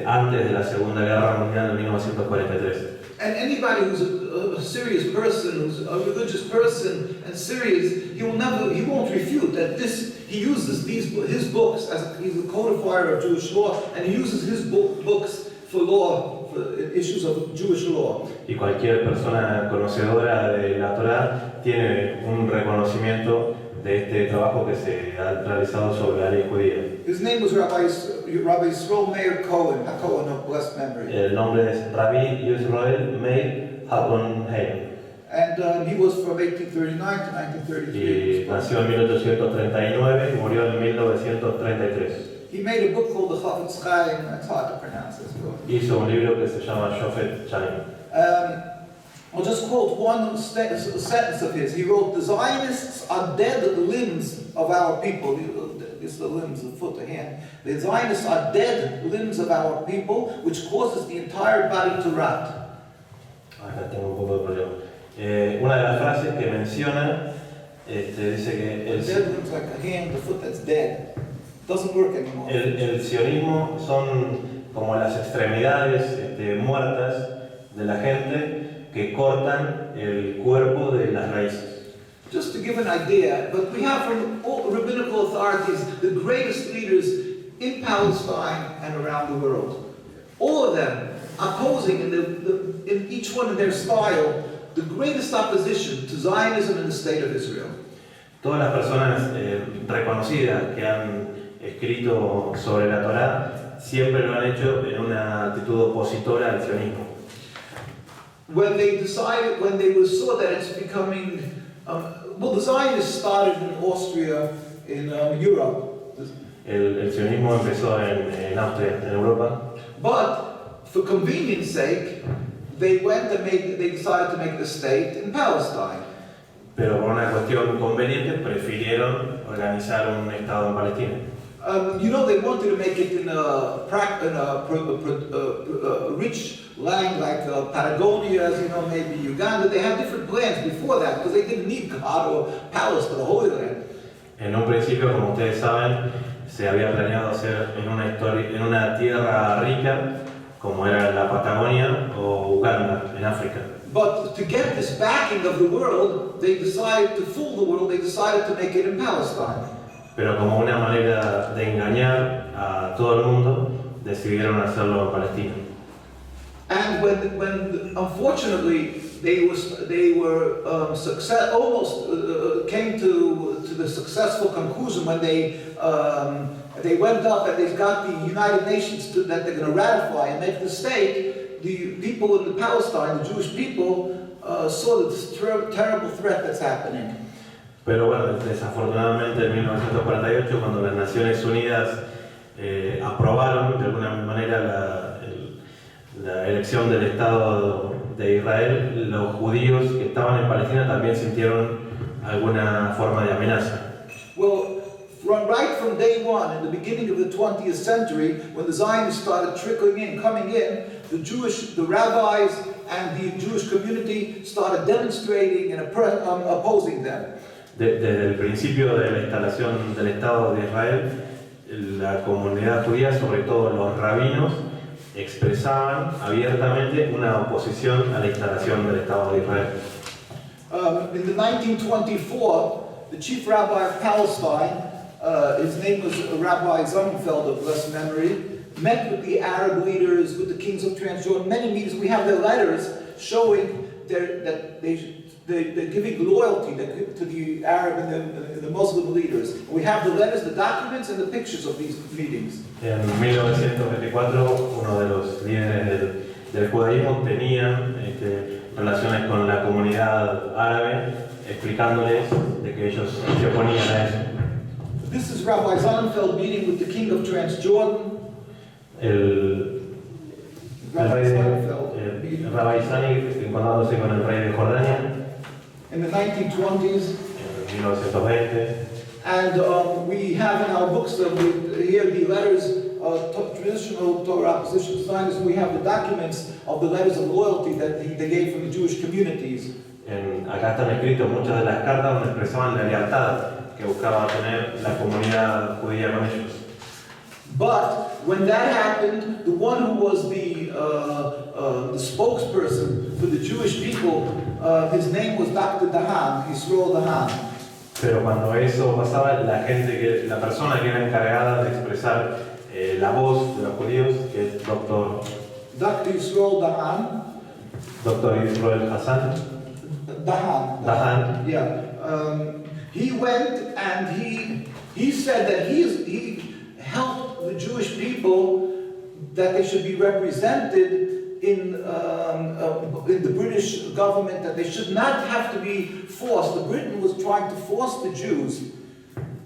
Speaker 1: antes de la Segunda Guerra Mundial de 1943.
Speaker 3: And anybody who's a serious person, who's a religious person and serious, he won't refute that he uses his books as he's a codifier of Jewish law, and he uses his books for law, for issues of Jewish law.
Speaker 1: Y cualquier persona conocedora de la Torá tiene un reconocimiento de este trabajo que se ha realizado sobre la ley judía.
Speaker 3: His name was Rabbi Yisrael Meir Cohen, a Cohen of blessed memory.
Speaker 1: El nombre es Rabbi Yisrael Meir Cohen.
Speaker 3: And he was from 1839 to 1933.
Speaker 1: Y nació en 1839 y murió en 1933.
Speaker 3: He made a book called the Chafetz Chaim, it's hard to pronounce this book.
Speaker 1: Hizo un libro que se llama Shofet Chaim.
Speaker 3: I'll just quote one sentence of his. He wrote, "The Zionists are dead limbs of our people." It's the limbs, the foot, the hand. The Zionists are dead limbs of our people, which causes the entire body to rot.
Speaker 1: Acá tengo un poco de problema. Una de las frases que menciona dice que
Speaker 3: Dead limbs like a hand, the foot that's dead. Doesn't work anymore.
Speaker 1: el sionismo son como las extremidades muertas de la gente que cortan el cuerpo de las raíces.
Speaker 3: Just to give an idea, but we have from all rabbinical authorities the greatest leaders in Palestine and around the world. All of them opposing in each one of their style the greatest opposition to Zionism and the state of Israel.
Speaker 1: Todas las personas reconocidas que han escrito sobre la Torá siempre lo han hecho en una actitud opositora al sionismo.
Speaker 3: When they saw that it's becoming, the Zionists started in Austria, in Europe.
Speaker 1: El sionismo empezó en Austria, en Europa,
Speaker 3: But for convenience sake, they decided to make the state in Palestine.
Speaker 1: pero por una cuestión conveniente prefirieron organizar un Estado en Palestina.
Speaker 3: You know, they wanted to make it in a rich land like Patagonia, as you know, maybe Uganda. They had different plans before that because they didn't need God or palace for the Holy Land.
Speaker 1: En un principio, como ustedes saben, se había planeado hacer en una tierra rica, como era la Patagonia o Uganda, en África.
Speaker 3: But to get this backing of the world, they decided to fool the world. They decided to make it in Palestine.
Speaker 1: Pero como una manera de engañar a todo el mundo, decidieron hacerlo en Palestina.
Speaker 3: And when unfortunately they were almost came to the successful conclusion when they went up and they got the United Nations that they're going to ratify and make the state, the people in Palestine, the Jewish people, saw this terrible threat that's happening.
Speaker 1: Pero bueno, desafortunadamente en 1948, cuando las Naciones Unidas aprobaron de alguna manera la elección del Estado de Israel, los judíos que estaban en Palestina también sintieron alguna forma de amenaza.
Speaker 3: Well, right from day one, in the beginning of the 20th century, when the Zionists started coming in, the rabbis and the Jewish community started demonstrating and opposing them.
Speaker 1: Desde el principio de la instalación del Estado de Israel, la comunidad judía, sobre todo los rabinos, expresaban abiertamente una oposición a la instalación del Estado de Israel.
Speaker 3: In the 1924, the chief rabbi of Palestine, his name was Rabbi Sonnenfeld of blessed memory, met with the Arab leaders, with the kings of Transjordan, many meetings. We have their letters showing that they're giving loyalty to the Arab and the Muslim leaders. We have the letters, the documents, and the pictures of these meetings.
Speaker 1: En 1924, uno de los líderes del judaísmo tenía relaciones con la comunidad árabe, explicándoles de que ellos se oponían a eso.
Speaker 3: This is Rabbi Sonnenfeld meeting with the king of Transjordan.
Speaker 1: Rabbi Sani encontrándose con el rey de Jordania
Speaker 3: In the 1920s.
Speaker 1: en 1920.
Speaker 3: And we have in our books here the letters of traditional Torah opposition Zionists. We have the documents of the letters of loyalty that they gave from the Jewish communities.
Speaker 1: Acá están escritas muchas de las cartas donde expresaban la lealtad que buscaba tener la comunidad judía con ellos.
Speaker 3: But when that happened, the one who was the spokesperson for the Jewish people, his name was Dr. Dahan, Yisroel Dahan.
Speaker 1: Pero cuando eso pasaba, la persona que era encargada de expresar la voz de los judíos, que es
Speaker 3: Dr. Yisroel Dahan.
Speaker 1: Dr. Israel Hassan.
Speaker 3: Dahan. Yeah. He went and he said that he helped the Jewish people that they should be represented in the British government, that they should not have to be forced. The Britain was trying to force the Jews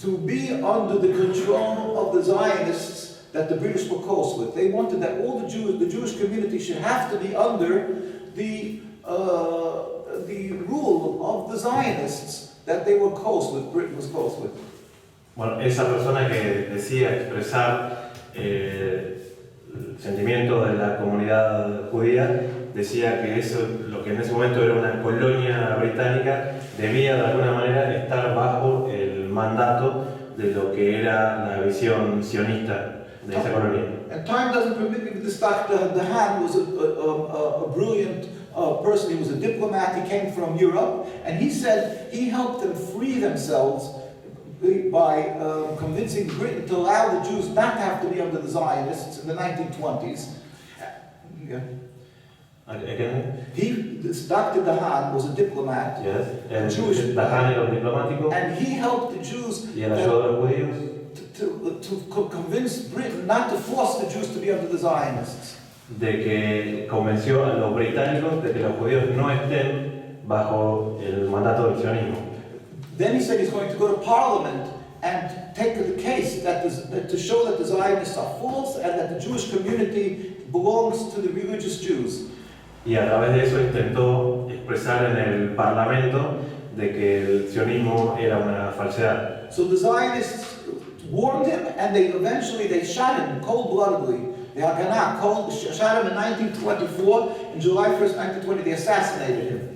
Speaker 3: to be under the control of the Zionists that the British were close with. They wanted that all the Jewish community should have to be under the rule of the Zionists that they were close with, Britain was close with.
Speaker 1: Bueno, esa persona que decía expresar el sentimiento de la comunidad judía decía que eso, lo que en ese momento era una colonia británica, debía de alguna manera estar bajo el mandato de lo que era la visión sionista de esa colonia.
Speaker 3: And time doesn't permit me, this Dr. Dahan was a brilliant person. He was a diplomat. He came from Europe, and he said he helped them free themselves by convincing Britain to allow the Jews not to have to be under the Zionists in the 1920s. Yeah.
Speaker 1: Again?
Speaker 3: This Dr. Dahan was a diplomat.
Speaker 1: Yes.
Speaker 3: A Jewish
Speaker 1: Dahan era un diplomático.
Speaker 3: And he helped the Jews
Speaker 1: Y él ayudó a los judíos
Speaker 3: to convince Britain not to force the Jews to be under the Zionists.
Speaker 1: de que convenció a los británicos de que los judíos no estén bajo el mandato del sionismo.
Speaker 3: Then he said he's going to go to Parliament and take the case to show that the Zionists are false and that the Jewish community belongs to the religious Jews.
Speaker 1: Y a través de eso intentó expresar en el Parlamento de que el sionismo era una falsedad.
Speaker 3: So the Zionists warned him, and they shot him cold-bloodedly. The Haganah shot him in 1924. In July 1st, 1920, they assassinated him.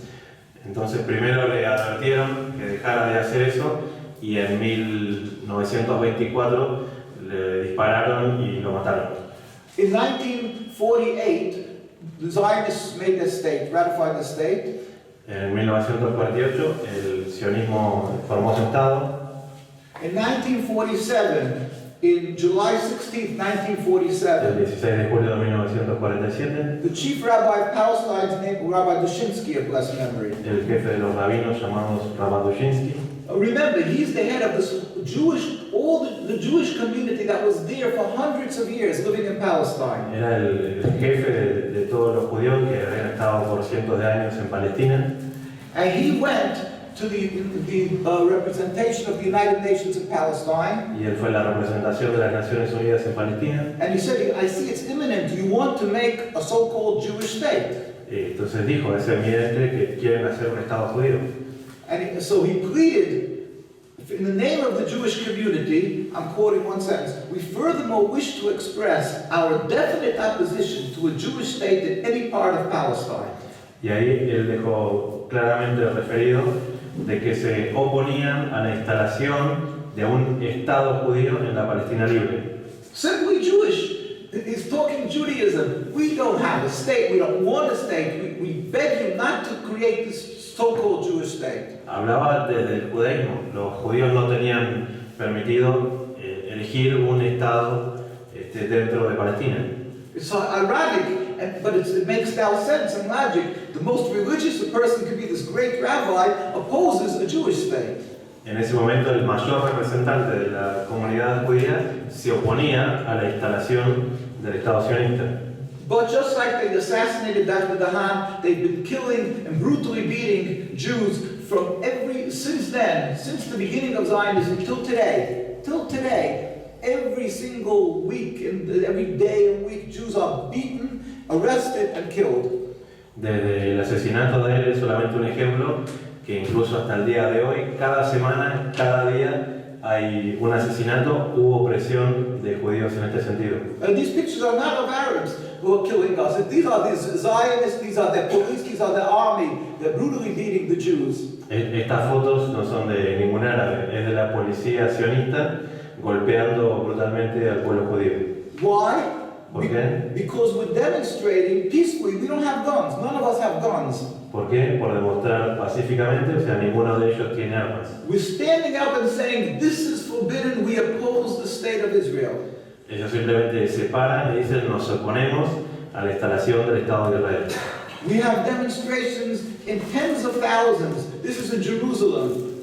Speaker 1: Entonces primero le advirtieron que dejara de hacer eso y en 1924 le dispararon y lo mataron.
Speaker 3: In 1948, the Zionists made the state, ratified the state.
Speaker 1: En 1948 el sionismo formó su estado.
Speaker 3: In 1947, in July 16th,
Speaker 1: El
Speaker 3: 1947,
Speaker 1: 16 de julio de 1947,
Speaker 3: the chief rabbi of Palestine is named Rabbi Dushinsky of blessed memory.
Speaker 1: el jefe de los rabinos llamados Rabbi Dushinsky,
Speaker 3: Remember, he's the head of this the Jewish community that was there for hundreds of years living in Palestine.
Speaker 1: era el jefe de todos los judíos que habían estado por cientos de años en Palestina.
Speaker 3: And he went to the representation of the United Nations in Palestine.
Speaker 1: Y él fue la representación de las Naciones Unidas en Palestina.
Speaker 3: And he said, I see it's imminent. You want to make a so-called Jewish state.
Speaker 1: Entonces dijo, es evidente que quieren hacer un Estado judío.
Speaker 3: And so he pleaded, in the name of the Jewish community, I'm quoting one sentence, we furthermore wish to express our definite opposition to a Jewish state in any part of Palestine.
Speaker 1: Y ahí él dejó claramente referido de que se oponían a la instalación de un Estado judío en la Palestina libre.
Speaker 3: Simply Jewish. He's talking Judaism. We don't have a state. We don't want a state. We beg you not to create this so-called Jewish state.
Speaker 1: Hablaba desde el judaísmo. Los judíos no tenían permitido elegir un Estado dentro de Palestina.
Speaker 3: It's ironic, but it makes now sense and logic. The most religious a person could be, this great rabbi, opposes a Jewish state.
Speaker 1: En ese momento el mayor representante de la comunidad judía se oponía a la instalación del Estado sionista.
Speaker 3: But just like they assassinated Dr. Dahan, they've been killing and brutally beating Jews since then, since the beginning of Zionism till today, every single week, and every day and week, Jews are beaten, arrested, and killed.
Speaker 1: Desde el asesinato de él es solamente un ejemplo que incluso hasta el día de hoy, cada semana, cada día hay un asesinato u opresión de judíos en este sentido.
Speaker 3: And these pictures are not of Arabs who are killing us. These are the Zionists, these are the police, these are the army. They're brutally beating the Jews.
Speaker 1: Estas fotos no son de ningún árabe, es de la policía sionista golpeando brutalmente al pueblo judío.
Speaker 3: Why?
Speaker 1: ¿Por qué?
Speaker 3: Because we're demonstrating peacefully. We don't have guns. None of us have guns.
Speaker 1: ¿Por qué? Por demostrar pacíficamente, o sea, ninguno de ellos tiene armas.
Speaker 3: We're standing up and saying, this is forbidden. We oppose the state of Israel.
Speaker 1: Ellos simplemente se paran y dicen, nos oponemos a la instalación del Estado de Israel.
Speaker 3: We have demonstrations in tens of thousands. This is in Jerusalem.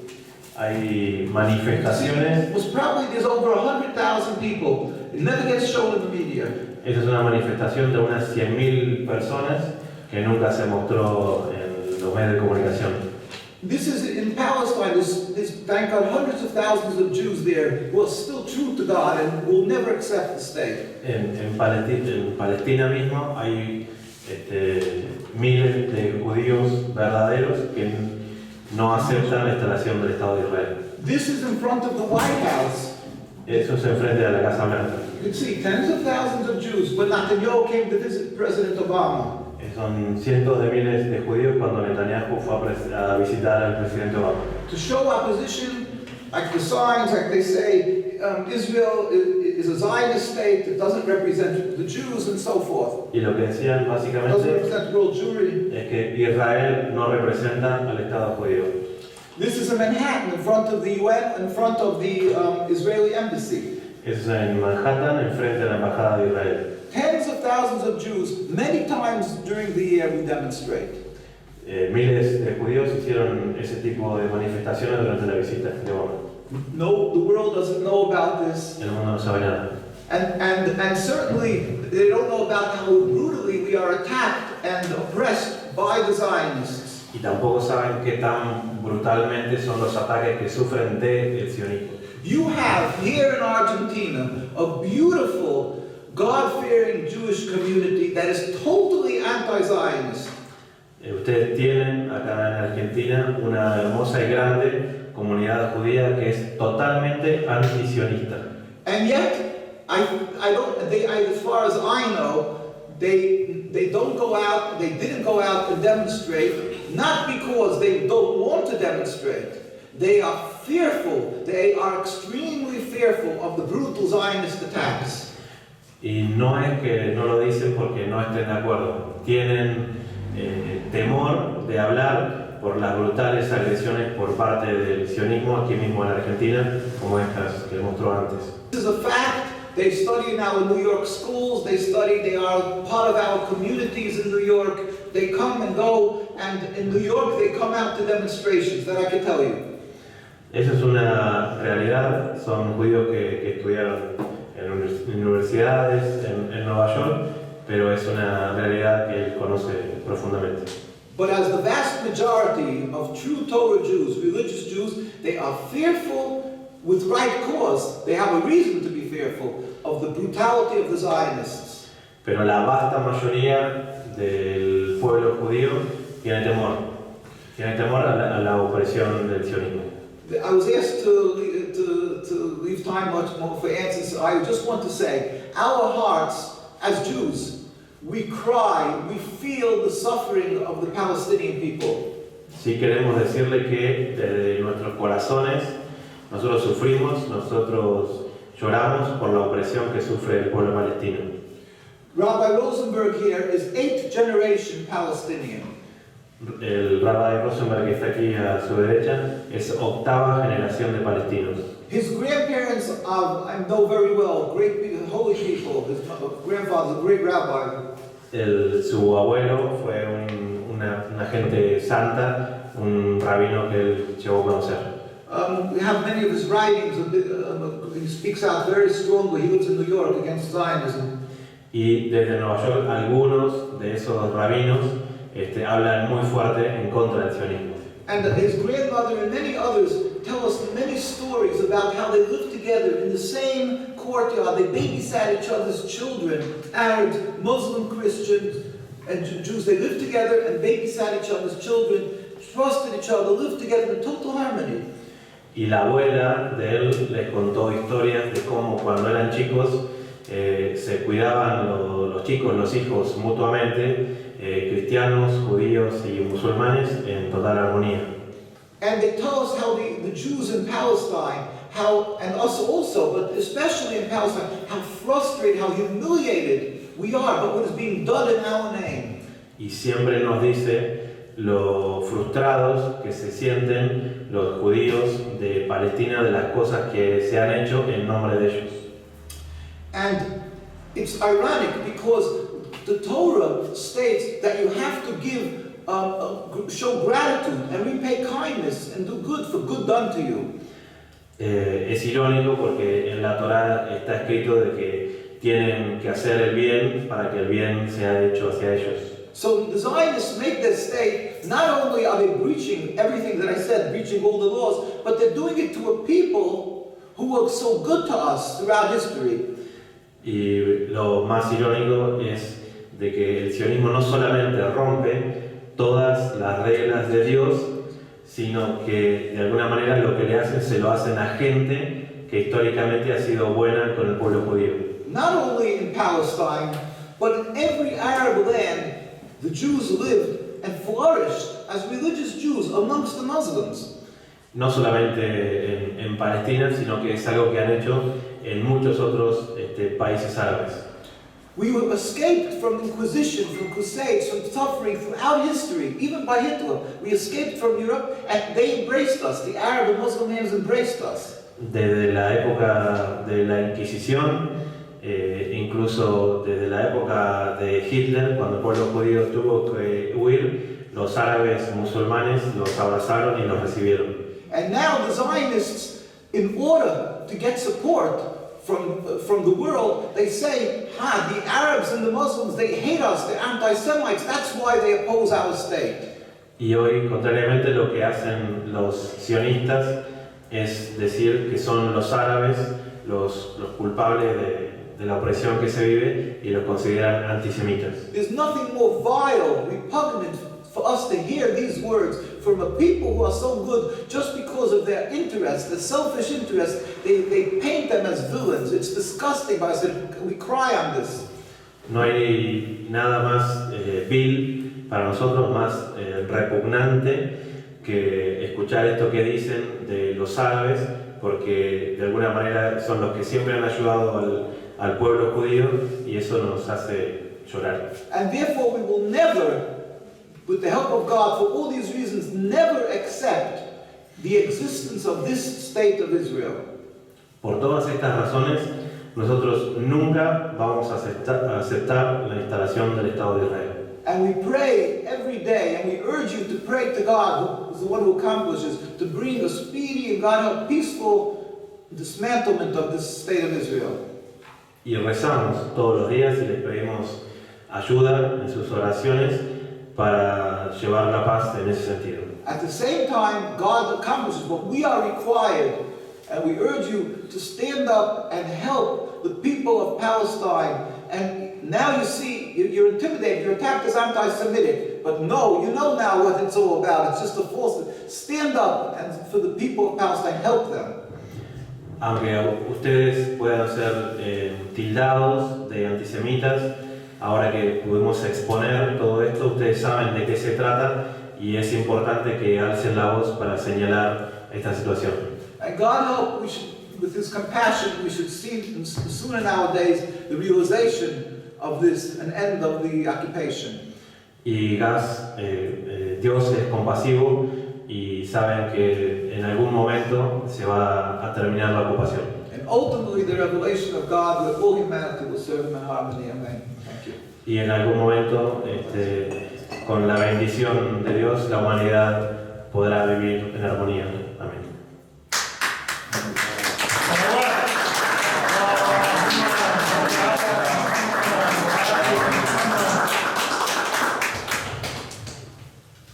Speaker 1: Hay manifestaciones.
Speaker 3: There's over 100,000 people. It never gets shown in the media.
Speaker 1: Esa es una manifestación de unas 100.000 personas que nunca se mostró en los medios de comunicación.
Speaker 3: This is in Palestine. There's, thank God, hundreds of thousands of Jews there who are still true to God and will never accept the state.
Speaker 1: En Palestina mismo hay miles de judíos verdaderos que no aceptan la instalación del Estado de Israel.
Speaker 3: This is in front of the White House.
Speaker 1: Eso es enfrente de la Casa Blanca.
Speaker 3: You can see tens of thousands of Jews when Netanyahu came to visit President Obama.
Speaker 1: Son cientos de miles de judíos cuando Netanyahu fue a visitar al presidente Obama.
Speaker 3: To show opposition, like the signs, like they say, Israel is a Zionist state, it doesn't represent the Jews and so forth.
Speaker 1: Y lo que decían
Speaker 3: It doesn't
Speaker 1: básicamente
Speaker 3: represent world Jewry.
Speaker 1: es que Israel no representa al Estado judío.
Speaker 3: This is in Manhattan, in front of the UN, in front of the Israeli embassy.
Speaker 1: Es en Manhattan, enfrente de la embajada de Israel.
Speaker 3: Tens of thousands of Jews, many times during the year we demonstrate.
Speaker 1: Miles de judíos hicieron ese tipo de manifestaciones durante la visita de Obama.
Speaker 3: No, the world doesn't know about this.
Speaker 1: El mundo no sabe nada.
Speaker 3: And certainly they don't know about how brutally we are attacked and oppressed by the Zionists.
Speaker 1: Y tampoco saben qué tan brutalmente son los ataques que sufren del sionismo.
Speaker 3: You have here in Argentina a beautiful, God-fearing Jewish community that is totally anti-Zionist.
Speaker 1: Ustedes tienen acá en Argentina una hermosa y grande comunidad judía que es totalmente antisionista.
Speaker 3: And yet, as far as I know, they don't go out, they didn't go out and demonstrate, not because they don't want to demonstrate. They are fearful, they are extremely fearful of the brutal Zionist attacks.
Speaker 1: Y no es que no lo dicen porque no estén de acuerdo. Tienen temor de hablar por las brutales agresiones por parte del sionismo aquí mismo en Argentina, como estas que mostró antes.
Speaker 3: This is a fact. They study now in New York schools, they are part of our communities in New York. They come and go, and in New York they come out to demonstrations, that I can tell you.
Speaker 1: Esa es una realidad. Son judíos que estudiaron en universidades en Nueva York, pero es una realidad que él conoce profundamente.
Speaker 3: But as the vast majority of true Torah Jews, religious Jews, they are fearful with right cause. They have a reason to be fearful of the brutality of the Zionists.
Speaker 1: Pero la vasta mayoría del pueblo judío tiene temor a la opresión del sionismo.
Speaker 3: I was asked to leave time much more for answers. So I just want to say, our hearts as Jews, we cry, we feel the suffering of the Palestinian people.
Speaker 1: Sí queremos decirle que desde nuestros corazones nosotros sufrimos, nosotros lloramos por la opresión que sufre el pueblo palestino.
Speaker 3: Rabbi Rosenberg here is 8th generation Palestinian.
Speaker 1: El Rabbi Rosenberg que está aquí a su derecha es 8ª generación de palestinos.
Speaker 3: His grandparents, I know very well, great holy people. His grandfather is a great rabbi.
Speaker 1: Su abuelo fue una gente santa, un rabino que él llegó a conocer.
Speaker 3: We have many of his writings. He speaks out very strongly. He lives in New York against Zionism.
Speaker 1: Y desde Nueva York algunos de esos rabinos hablan muy fuerte en contra del sionismo.
Speaker 3: And his grandmother and many others tell us many stories about how they lived together in the same courtyard. They babysat each other's children, Arabs, Muslim, Christians, and Jews. They lived together and babysat each other's children, trusted each other, lived together in total harmony.
Speaker 1: Y la abuela de él les contó historias de cómo cuando eran chicos se cuidaban los chicos, los hijos mutuamente, cristianos, judíos y musulmanes en total armonía.
Speaker 3: And they tell us how the Jews in Palestine, and us also, but especially in Palestine, how frustrated, how humiliated we are by what is being done in our name.
Speaker 1: Y siempre nos dice lo frustrados que se sienten los judíos de Palestina de las cosas que se han hecho en nombre de ellos.
Speaker 3: And it's ironic because the Torah states that you have to give, show gratitude and repay kindness and do good for good done to you.
Speaker 1: Es irónico porque en la Torá está escrito de que tienen que hacer el bien para que el bien sea hecho hacia ellos.
Speaker 3: So the Zionists make this state, not only are they breaching everything that I said, breaching all the laws, but they're doing it to a people who were so good to us throughout history.
Speaker 1: Y lo más irónico es de que el sionismo no solamente rompe todas las reglas de Dios, sino que de alguna manera lo que le hacen se lo hacen a gente que históricamente ha sido buena con el pueblo judío.
Speaker 3: Not only in Palestine, but in every Arab land, the Jews lived and flourished as religious Jews amongst the Muslims.
Speaker 1: No solamente en Palestina, sino que es algo que han hecho en muchos otros países árabes.
Speaker 3: We escaped from Inquisition, from Crusades, from suffering throughout history, even by Hitler. We escaped from Europe and they embraced us. The Arab and Muslim names embraced us.
Speaker 1: Desde la época de la Inquisición, incluso desde la época de Hitler, cuando el pueblo judío tuvo que huir, los árabes musulmanes los abrazaron y los recibieron.
Speaker 3: And now the Zionists, in order to get support from the world, they say, the Arabs and the Muslims, they hate us, they're anti-Semites, that's why they oppose our state.
Speaker 1: Y hoy, contrariamente, lo que hacen los sionistas es decir que son los árabes los culpables de la opresión que se vive y los consideran antisemitas.
Speaker 3: There's nothing more vile, repugnant for us to hear these words from a people who are so good just because of their interest, their selfish interest, they paint them as villains. It's disgusting, but I said, we cry on this.
Speaker 1: No hay nada más vil para nosotros, más repugnante que escuchar esto que dicen de los árabes, porque de alguna manera son los que siempre han ayudado al pueblo judío y eso nos hace llorar.
Speaker 3: And therefore we will never, with the help of God, for all these reasons, never accept the existence of this state of Israel.
Speaker 1: Por todas estas razones, nosotros nunca vamos a aceptar la instalación del Estado de Israel.
Speaker 3: And we pray every day, and we urge you to pray to God, who is the one who accomplishes, to bring a speedy and God help peaceful dismantlement of this state of Israel.
Speaker 1: Y rezamos todos los días y les pedimos ayuda en sus oraciones para llevar la paz en ese sentido.
Speaker 3: At the same time, God accomplishes, but we are required, and we urge you to stand up and help the people of Palestine. And now you see, you're intimidated, you're attacked as anti-Semitic, but no, you know now what it's all about. It's just a false. Stand up and for the people of Palestine, help them.
Speaker 1: Aunque ustedes puedan ser tildados de antisemitas, ahora que pudimos exponer todo esto, ustedes saben de qué se trata y es importante que alcen la voz para señalar esta situación.
Speaker 3: And God help, we should, with His compassion, we should see sooner nowadays the realization of this, an end of the occupation.
Speaker 1: Y Dios es compasivo y saben que en algún momento se va a terminar la ocupación.
Speaker 3: And ultimately the revelation of God that all humanity will serve Him in harmony. Amen. Thank you.
Speaker 1: Y en algún momento, con la bendición de Dios, la humanidad podrá vivir en armonía.